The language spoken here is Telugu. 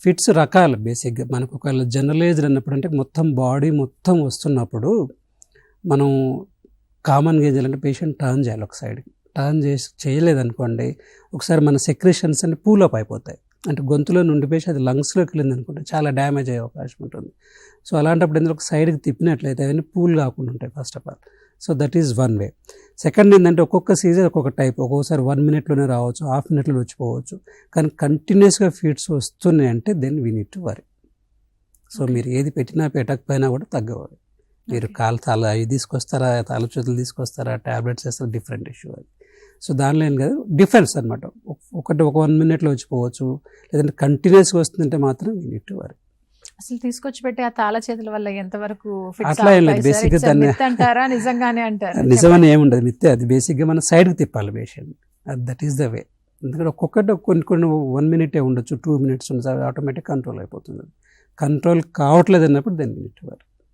ఫిట్స్ రకాలు బేసిక్గా మనకు ఒకవేళ జనరలైజ్డ్ అన్నప్పుడు అంటే మొత్తం బాడీ మొత్తం వస్తున్నప్పుడు మనం కామన్గా ఏం చేయాలంటే పేషెంట్ టర్న్ చేయాలి ఒక సైడ్కి. టర్న్ చేయలేదనుకోండి ఒకసారి మన సెక్రేషన్స్ అన్ని పూలప్ అయిపోతాయి. అంటే గొంతులో నుండిపోయి అది లంగ్స్లోకి వెళ్ళింది అనుకుంటే చాలా డ్యామేజ్ అయ్యే అవకాశం ఉంటుంది. సో అలాంటప్పుడు ఎందుకు ఒక సైడ్కి తిప్పినట్లయితే అవన్నీ పూల్ కాకుండా ఉంటాయి first of all. So that is one way. Second ఏంటంటే ఒక్కొక్క సీజర్ ఒక్కొక్క టైప్. ఒక్కొక్కసారి 1 minute రావచ్చు, హాఫ్ మినిట్లో వచ్చిపోవచ్చు. కానీ కంటిన్యూస్గా ఫీడ్స్ వస్తున్నాయి అంటే then we need to worry. So మీరు ఏది పెట్టినా పెట్టకపోయినా కూడా తగ్గవాలి. మీరు తల అవి తీసుకొస్తారా, తల చేతులు తీసుకొస్తారా, ట్యాబ్లెట్స్ వేస్తారా, డిఫరెంట్ ఇష్యూ అది. సో దానిలో ఏం కాదు, డిఫరెన్స్ అనమాట. ఒక 1 minute వచ్చిపోవచ్చు, లేదంటే కంటిన్యూస్గా వస్తుందంటే మాత్రం వీ నీడ్ టు వరీ. అసలు తీసుకొచ్చి పెట్టి ఆ తాళ చేతుల వల్ల ఎంతవరకు అట్లా ఏం లేదు. బేసిక్గా దాన్ని అంటారా, నిజంగానే అంటారా? నిజమని ఏముండదు, మిత్తే. అది బేసిక్గా మనం సైడ్కి తిప్పాలి patient. That is the way. ఎందుకంటే ఒక్కొక్కటి కొన్ని 1 minute ఉండొచ్చు, 2 minutes ఉండొచ్చు, ఆటోమేటిక్ కంట్రోల్ అయిపోతుంది. కంట్రోల్ కావట్లేదు అన్నప్పుడు దాన్ని వరీ.